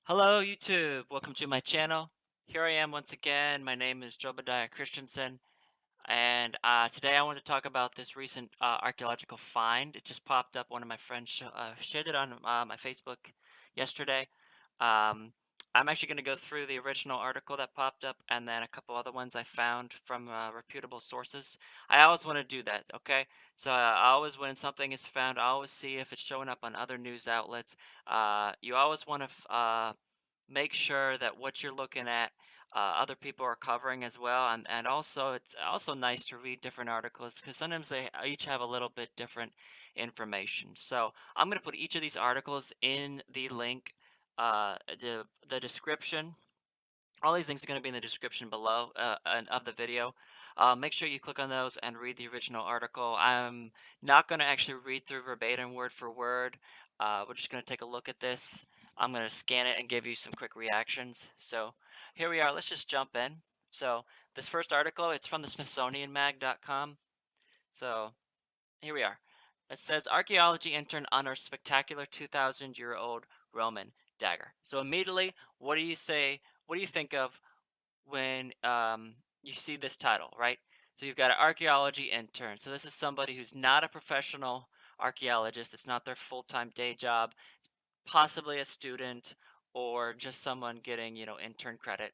Hello, YouTube. Welcome to my channel. Here I am once again. My name is Jobadiah Christensen, and today I want to talk about this recent archaeological find. It just popped up. One of my friends shared it on my Facebook yesterday. Um, I'm actually going to go through the original article that popped up and then a couple other ones I found from reputable sources. I always want to do that, okay? So I always, when something is found, I always see if it's showing up on other news outlets. You always want to make sure that what you're looking at other people are covering as well, and also it's also nice to read different articles because sometimes they each have a little bit different information. So I'm going to put each of these articles in the link, the description. All these links are going to be in the description below of the video. Make sure you click on those and read the original article. I'm not going to actually read through verbatim word for word. We're just going to take a look at this. I'm going to scan it and give you some quick reactions. So here we are. Let's just jump in. So this first article, it's from the SmithsonianMag.com. So here we are. It says archaeology intern unearths spectacular 2,000-year-old Roman dagger. So immediately, what do you say? What do you think of when you see this title, right? So you've got an archaeology intern. So this is somebody who's not a professional archaeologist. It's not their full-time day job. It's possibly a student or just someone getting, intern credit.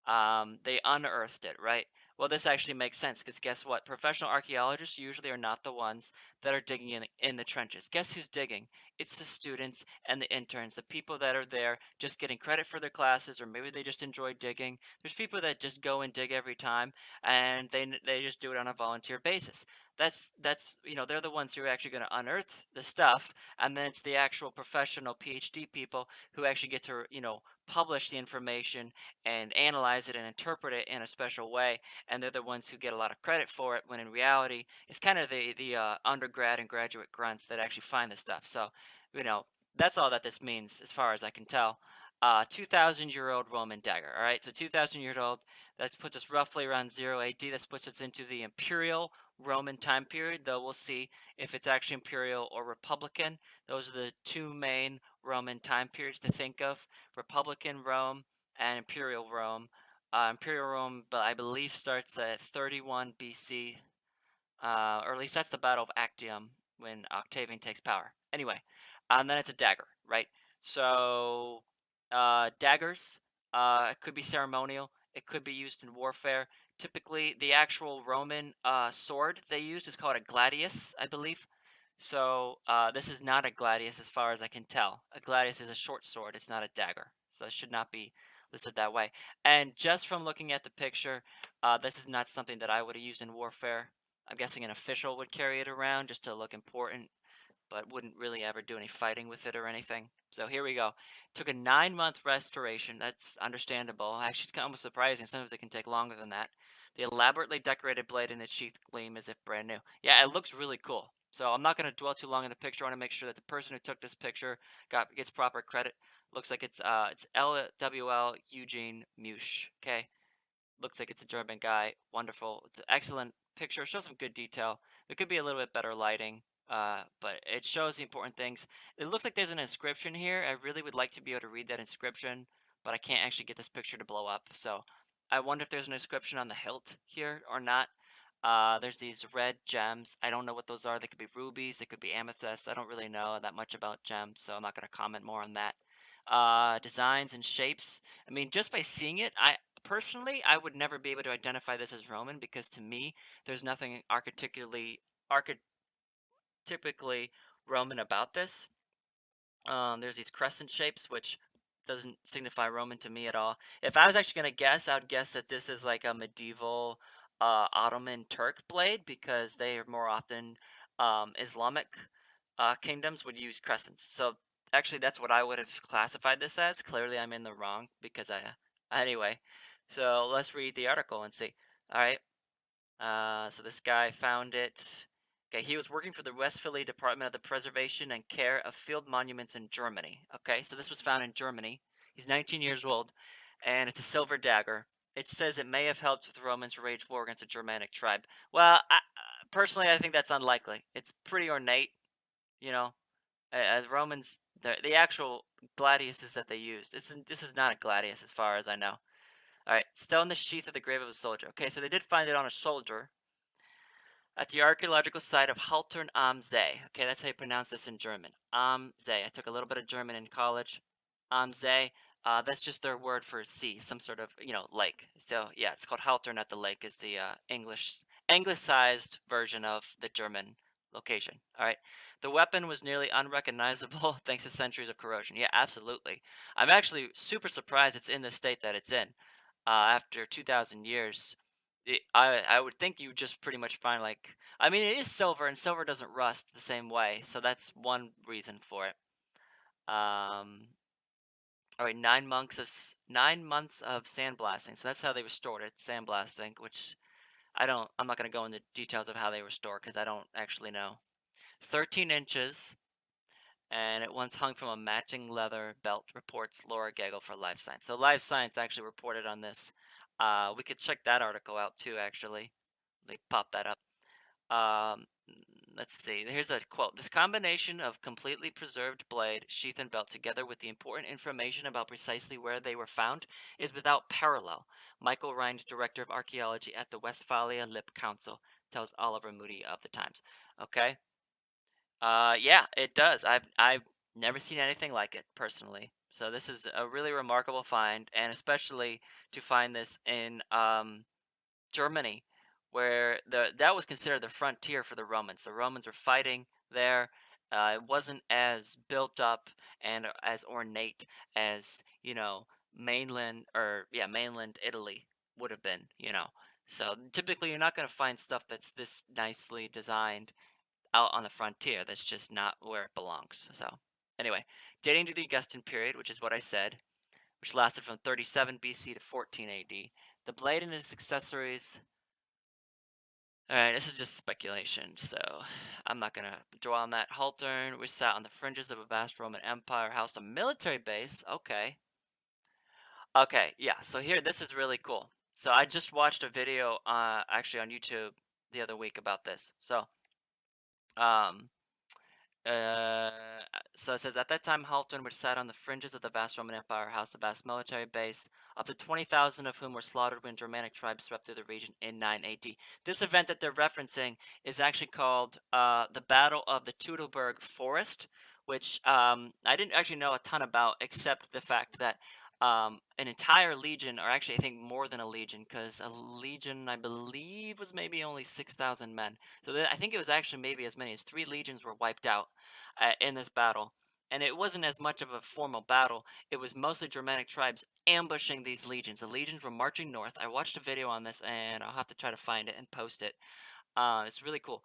They unearthed it, right? Well, this actually makes sense because guess what? Professional archaeologists usually are not the ones that are digging in the trenches. Guess who's digging? It's the students and the interns, the people that are there just getting credit for their classes, or maybe they just enjoy digging. There's people that just go and dig every time, and they just do it on a volunteer basis. That's they're the ones who are actually going to unearth the stuff, and then it's the actual professional PhD people who actually get to publish the information and analyze it and interpret it in a special way, and they're the ones who get a lot of credit for it, when in reality it's kind of the undergrad and graduate grunts that actually find the stuff. So you know that's all that this means as far as I can tell. 2,000-year-old Roman dagger. All right, so 2,000-year-old, that puts us roughly around 0 AD. That puts us into the imperial Roman time period, though we'll see if it's actually imperial or republican. Those are the two main Roman time periods to think of: republican Rome and Imperial Rome. Imperial Rome, but I believe starts at 31 BC, or at least that's the Battle of Actium when Octavian takes power. Anyway, and then it's a dagger, right? So, daggers, it could be ceremonial, it could be used in warfare. Typically, the actual Roman sword they use is called a gladius, I believe. So, this is not a gladius as far as I can tell. A gladius is a short sword, it's not a dagger. So, it should not be listed that way. And just from looking at the picture, this is not something that I would have used in warfare. I'm guessing an official would carry it around just to look important, but wouldn't really ever do any fighting with it or anything. So here we go. Took a 9-month restoration. That's understandable. Actually, it's almost surprising. Sometimes it can take longer than that. The elaborately decorated blade in its sheath gleam as if brand new. Yeah, it looks really cool. So I'm not going to dwell too long on the picture. I want to make sure that the person who took this picture gets proper credit. Looks like it's LWL Eugene Musch. Okay, looks like it's a German guy. Wonderful. It's an excellent picture. Shows some good detail. There could be a little bit better lighting, but it shows the important things. It looks like there's an inscription here. I really would like to be able to read that inscription, but I can't actually get this picture to blow up. So I wonder if there's an inscription on the hilt here or not. There's these red gems. I don't know what those are. They could be rubies. They could be amethysts. I don't really know that much about gems, so I'm not going to comment more on that. Designs and shapes. I mean, just by seeing it, personally, I would never be able to identify this as Roman because to me, there's nothing archetypically Roman about this. There's these crescent shapes, which doesn't signify Roman to me at all. If I was actually gonna guess, I would guess that this is like a medieval Ottoman Turk blade because they are more often Islamic kingdoms would use crescents. So actually, that's what I would have classified this as. Clearly, I'm in the wrong because anyway. So let's read the article and see. All right. So this guy found it. Okay, he was working for the West Philly Department of the Preservation and Care of Field Monuments in Germany. Okay, so this was found in Germany. He's 19 years old, and it's a silver dagger. It says it may have helped with the Romans who waged war against a Germanic tribe. Well, personally, I think that's unlikely. It's pretty ornate, you know. Romans, the actual gladiuses that they used. This is not a gladius as far as I know. All right, still in the sheath of the grave of a soldier. Okay, so they did find it on a soldier at the archaeological site of Haltern am See. Okay, that's how you pronounce this in German. Am See. I took a little bit of German in college. Am See. That's just their word for sea, some sort of lake. So yeah, it's called Haltern at the lake. Is the anglicized version of the German location. All right. The weapon was nearly unrecognizable thanks to centuries of corrosion. Yeah, absolutely. I'm actually super surprised it's in the state that it's in after 2,000 years. I would think you just pretty much find like I mean it is silver and silver doesn't rust the same way, so that's one reason for it. Um, all right, 9 months of sandblasting. So that's how they restored it, sandblasting, which I'm not gonna go into details of how they restore because I don't actually know. 13 inches, and it once hung from a matching leather belt. Reports Laura Gagel for Life Science. So Life Science actually reported on this. We could check that article out too. Actually, they pop that up. Um, let's see. Here's a quote. This combination of completely preserved blade, sheath, and belt, together with the important information about precisely where they were found, is without parallel. Michael Rind, director of archaeology at the Westphalia Lippe Council, tells Oliver Moody of the Times. Okay. Yeah, it does. I've never seen anything like it personally. So this is a really remarkable find, and especially to find this in Germany, where that was considered the frontier for the Romans. The Romans were fighting there. It wasn't as built up and as ornate as mainland Italy would have been. So typically you're not going to find stuff that's this nicely designed out on the frontier. That's just not where it belongs. So anyway, dating to the Augustan period, which is what I said, which lasted from 37 BC to 14 AD. The blade and its accessories. All right, this is just speculation, so I'm not gonna dwell on that. Haltern, which sat on the fringes of a vast Roman Empire, housed a military base. Okay, okay, yeah. So here, this is really cool. So I just watched a video, actually on YouTube the other week about this. So, um, Uh, so it says at that time, Haltern, which sat on the fringes of the vast Roman Empire, housed a vast military base, up to 20,000 of whom were slaughtered when Germanic tribes swept through the region in 9 AD. This event that they're referencing is actually called the Battle of the Teutoburg Forest, which I didn't actually know a ton about, except the fact that an entire legion, or actually I think more than a legion, because a legion I believe was maybe only 6,000 men. So I think it was actually maybe as many as 3 legions were wiped out in this battle. And it wasn't as much of a formal battle. It was mostly Germanic tribes ambushing these legions. The legions were marching north. I watched a video on this, and I'll have to try to find it and post it. It's really cool.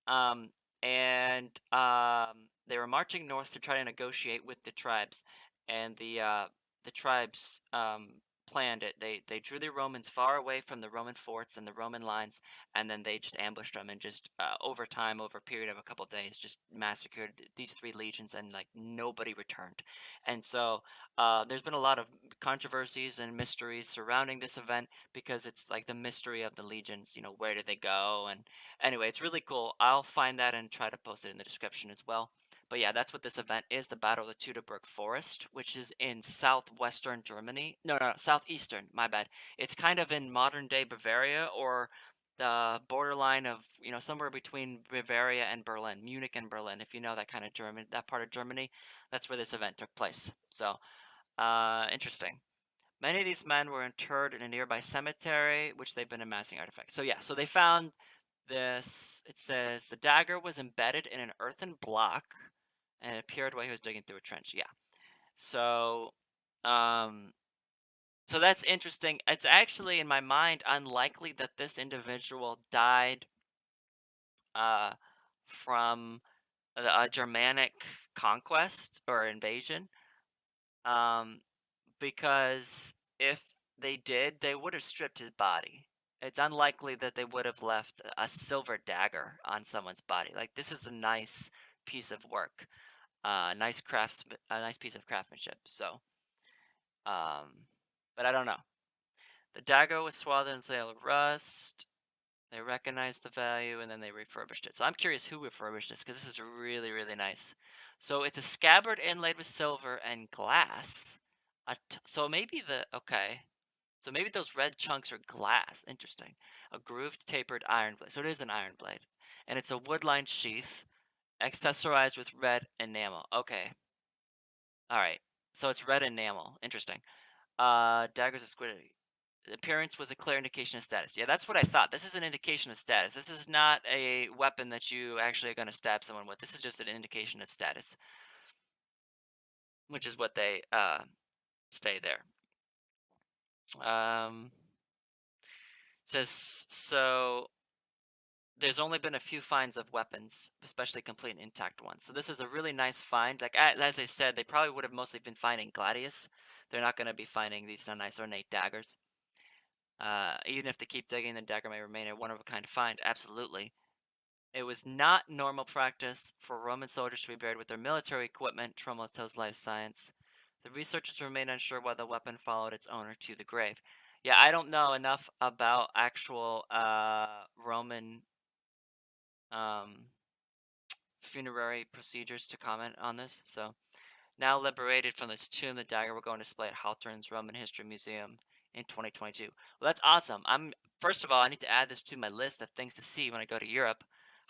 Um, and they were marching north to try to negotiate with the tribes, and the tribes planned it. They drew the Romans far away from the Roman forts and the Roman lines, and then they just ambushed them and just over time, over a period of a couple of days, just massacred these 3 legions, and like nobody returned. And so there's been a lot of controversies and mysteries surrounding this event because it's like the mystery of the legions. Where did they go? And anyway, it's really cool. I'll find that and try to post it in the description as well. But yeah, that's what this event is, the Battle of the Teutoburg Forest, which is in southwestern Germany. No, southeastern, my bad. It's kind of in modern day Bavaria, or the borderline of, somewhere between Bavaria and Berlin, Munich and Berlin, if you know that kind of that part of Germany. That's where this event took place. So, interesting. Many of these men were interred in a nearby cemetery, which they've been amassing artifacts. So yeah, so they found this. It says the dagger was embedded in an earthen block, and it appeared while he was digging through a trench. Yeah. So, um, so that's interesting. It's actually in my mind unlikely that this individual died, uh, from a Germanic conquest or invasion. Um, because if they did, they would have stripped his body. It's unlikely that they would have left a silver dagger on someone's body. Like, this is a nice piece of work, a nice piece of craftsmanship. So, but I don't know. The dagger was swathed in sail of rust. They recognized the value and then they refurbished it. So I'm curious who refurbished this because this is really, really nice. So it's a scabbard inlaid with silver and glass. So maybe okay. So maybe those red chunks are glass. Interesting. A grooved tapered iron blade. So it is an iron blade. And it's a wood-lined sheath accessorized with red enamel. Okay. All right. So it's red enamel. Interesting. Daggers of squid. The appearance was a clear indication of status. Yeah, that's what I thought. This is an indication of status. This is not a weapon that you actually are going to stab someone with. This is just an indication of status, which is what they stay there. Says so. There's only been a few finds of weapons, especially complete and intact ones. So this is a really nice find. Like as I said, they probably would have mostly been finding gladius. They're not going to be finding these nice ornate daggers. Even if they keep digging, the dagger may remain a one-of-a-kind find. Absolutely. It was not normal practice for Roman soldiers to be buried with their military equipment, Trumbull tells Life Science. The researchers remain unsure why the weapon followed its owner to the grave. Yeah, I don't know enough about actual Roman um, funerary procedures to comment on this. So, now liberated from this tomb, the dagger will go on display at Haltern's Roman History Museum in 2022. Well, that's awesome. First of all, I need to add this to my list of things to see when I go to Europe.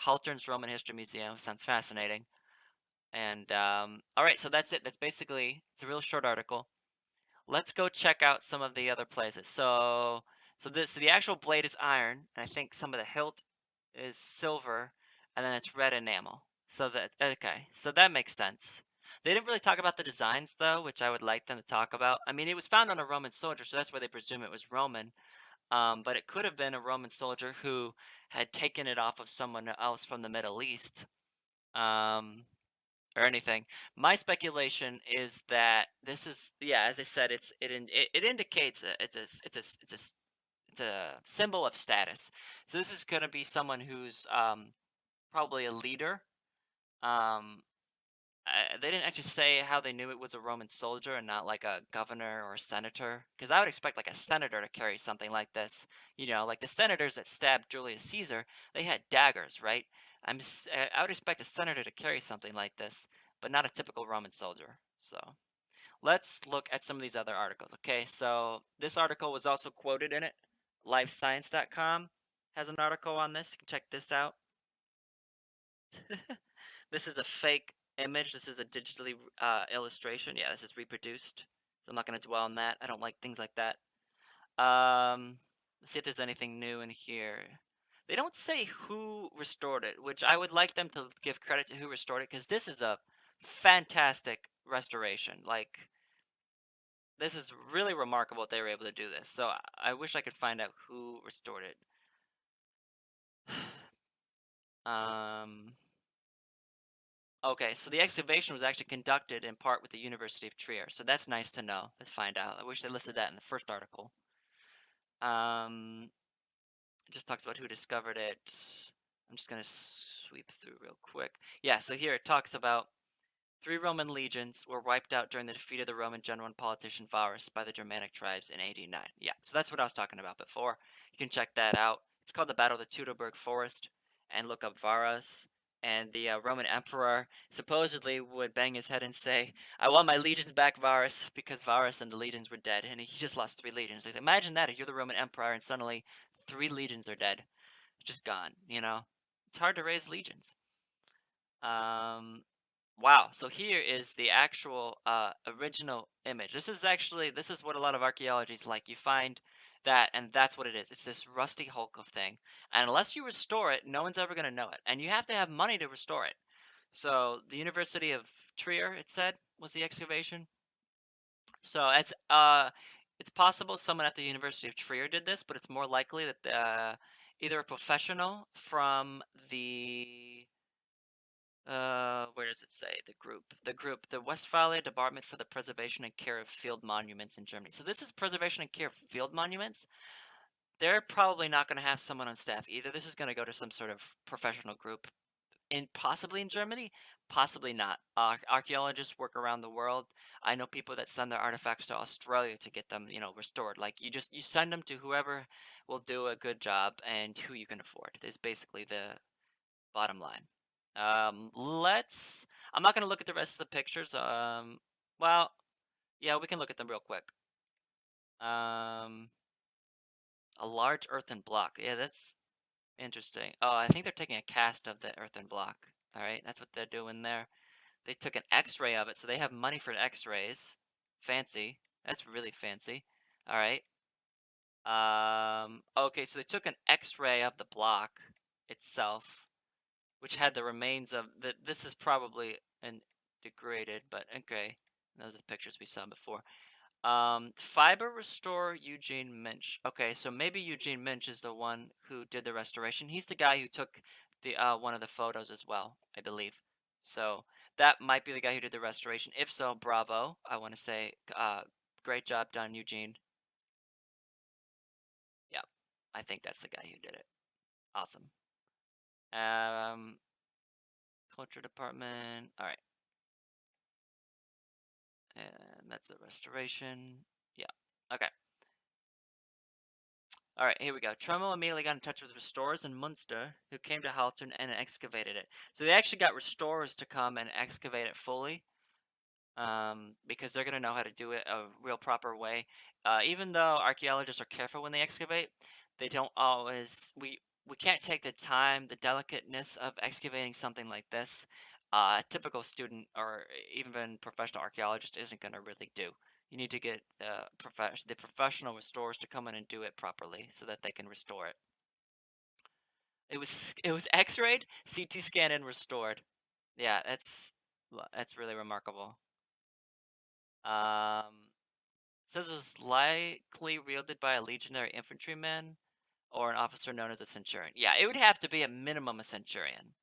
Haltern's Roman History Museum sounds fascinating. And all right, so that's it. That's basically it's a real short article. Let's go check out some of the other places. So the actual blade is iron, and I think some of the hilt is silver, and then it's red enamel. So that okay, so that makes sense. They didn't really talk about the designs though, which I would like them to talk about. I mean, it was found on a Roman soldier, so that's why they presume it was Roman. But it could have been a Roman soldier who had taken it off of someone else from the Middle East. Um, or anything. My speculation is that this is yeah, as I said, it indicates it's a symbol of status. So this is going to be someone who's probably a leader. Um, they didn't actually say how they knew it was a Roman soldier and not like a governor or a senator, because I would expect like a senator to carry something like this. You know, like the senators that stabbed Julius Caesar, they had daggers, right? I would expect a senator to carry something like this, but not a typical Roman soldier. So let's look at some of these other articles. Okay, so this article was also quoted in it. LifeScience.com has an article on this. You can check this out. This is a fake image. This is a digitally illustration. Yeah, this is reproduced. So I'm not going to dwell on that. I don't like things like that. Let's see if there's anything new in here. They don't say who restored it, which I would like them to give credit to who restored it, because this is a fantastic restoration. Like, this is really remarkable that they were able to do this. So I wish I could find out who restored it. Okay, so the excavation was actually conducted in part with the University of Trier. So that's nice to know, to find out. I wish they listed that in the first article. It just talks about who discovered it. I'm just going to sweep through real quick. Yeah, so here it talks about 3 Roman legions were wiped out during the defeat of the Roman general and politician Varus by the Germanic tribes in AD 9. Yeah, so that's what I was talking about before. You can check that out. It's called the Battle of the Teutoburg Forest, and look up Varus. And the Roman emperor supposedly would bang his head and say, "I want my legions back, Varus," because Varus and the legions were dead, and he just lost 3 legions. Like, imagine that if you're the Roman emperor and suddenly 3 legions are dead, just gone. You know, it's hard to raise legions. Wow. So here is the actual original image. This is what a lot of archaeology is like. You find that, and that's what it is. It's this rusty hulk of thing, and unless you restore it, no one's ever going to know it, and you have to have money to restore it. So the University of Trier, it said, was the excavation. So it's possible someone at the University of Trier did this, but it's more likely that either a professional from the where does it say the Westphalia Department for the Preservation and Care of Field Monuments in Germany. So this is preservation and care of field monuments. They're probably not going to have someone on staff either. This is going to go to some sort of professional group in possibly in Germany, Possibly not. Archaeologists work around the world. I know people that send their artifacts to Australia to get them, restored. Like you send them to whoever will do a good job and who you can afford. Is basically the bottom line. Let's. I'm not gonna look at the rest of the pictures. Well, yeah, we can look at them real quick. Um, a large earthen block. Yeah, that's interesting. Oh, I think they're taking a cast of the earthen block. All right, that's what they're doing there. They took an X-ray of it, so they have money for X-rays. Fancy. That's really fancy. All right. Okay, so they took an X-ray of the block itself, which had the remains of the. This is probably an degraded, but okay. Those are the pictures we saw before. Fiber Restore Eugene Minch. Okay, so maybe Eugene Minch is the one who did the restoration. He's the guy who took the one of the photos as well, I believe. So that might be the guy who did the restoration. If so, bravo. I want to say, great job done, Eugene. Yeah, I think that's the guy who did it. Awesome. Um, Culture Department. All right, and that's the restoration. Yeah. Okay. All right, here we go. Trumbull immediately got in touch with restorers in Munster, who came to Halton and excavated it. So they actually got restorers to come and excavate it fully, because they're going to know how to do it a real proper way. Even though archaeologists are careful when they excavate, they don't always. We can't take the time, the delicateness of excavating something like this. A typical student or even professional archaeologist isn't going to really do. You need to get the professional restorers to come in and do it properly so that they can restore it. It was X-rayed, CT scanned, and restored. Yeah, that's really remarkable. Says it was likely wielded by a legionary infantryman or an officer known as a centurion. Yeah, it would have to be at minimum a centurion.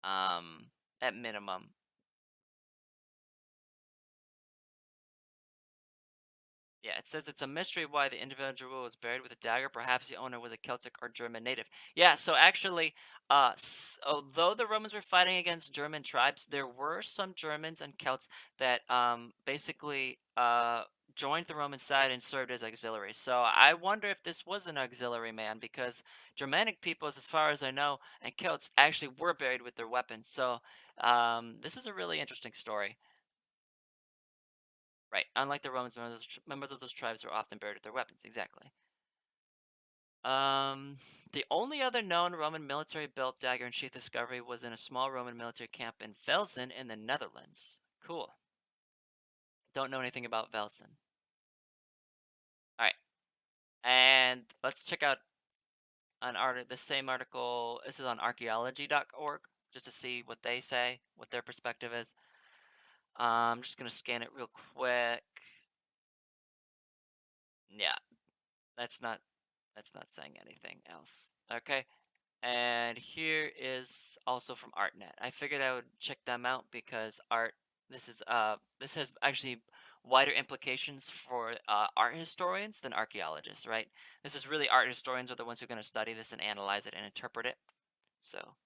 At minimum. Yeah, it says it's a mystery why the individual was buried with a dagger. Perhaps the owner was a Celtic or German native. Yeah, so actually, although the Romans were fighting against German tribes, there were some Germans and Celts that basically joined the Roman side and served as auxiliaries. So I wonder if this was an auxiliary man because Germanic peoples, as far as I know, and Celts actually were buried with their weapons. So this is a really interesting story. Right. Unlike the Romans, members of those tribes were often buried with their weapons. Exactly. Um, the only other known Roman military-built dagger and sheath discovery was in a small Roman military camp in Velsen in the Netherlands. Cool. Don't know anything about Velsen. All right. And let's check out the same article. This is on archaeology.org just to see what they say, what their perspective is. I'm just gonna scan it real quick. Yeah, that's not saying anything else. Okay. And here is also from ArtNet. I figured I would check them out because this has actually wider implications for art historians than archaeologists, right? This is really art historians are the ones who are going to study this and analyze it and interpret it. So,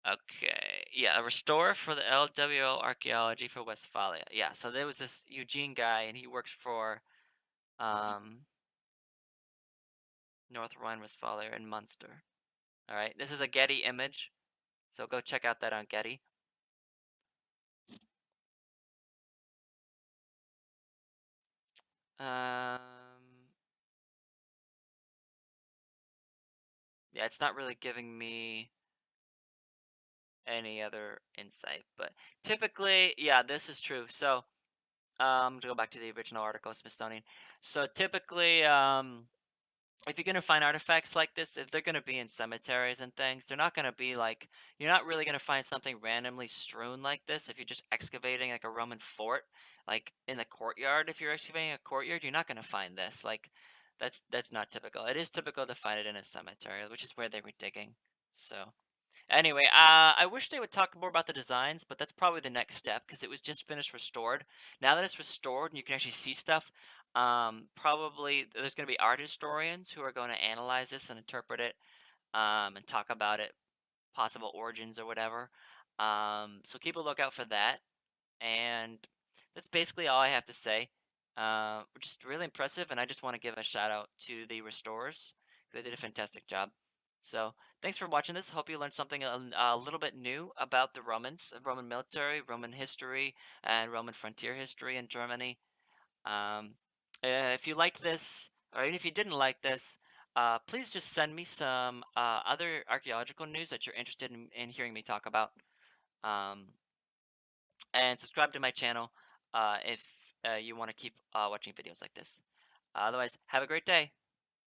okay. Yeah, a restorer for the LWO Archaeology for Westphalia. Yeah, so there was this Eugene guy and he works for um North Rhine-Westphalia and Munster. All right. This is a Getty image. So go check out that on Getty. Um, yeah, it's not really giving me any other insight, but typically, yeah, this is true. So, to go back to the original article, Smithsonian. So typically, if you're gonna find artifacts like this, if they're gonna be in cemeteries and things, they're not gonna be like you're not really gonna find something randomly strewn like this if you're just excavating like a Roman fort, like in the courtyard. If you're excavating a courtyard, you're not gonna find this. Like that's not typical. It is typical to find it in a cemetery, which is where they were digging. So anyway, I wish they would talk more about the designs, but that's probably the next step because it was just finished restored. Now that it's restored and you can actually see stuff, probably there's going to be art historians who are going to analyze this and interpret it, and talk about it, possible origins or whatever. So keep a lookout for that. And that's basically all I have to say. Just really impressive, and I just want to give a shout out to the restorers. They did a fantastic job. So thanks for watching this. Hope you learned something a little bit new about the Romans, Roman military, Roman history, and Roman frontier history in Germany. Um, if you like this, or even if you didn't like this, please just send me some other archaeological news that you're interested in hearing me talk about. Um, and subscribe to my channel if you want to keep watching videos like this. Otherwise, have a great day.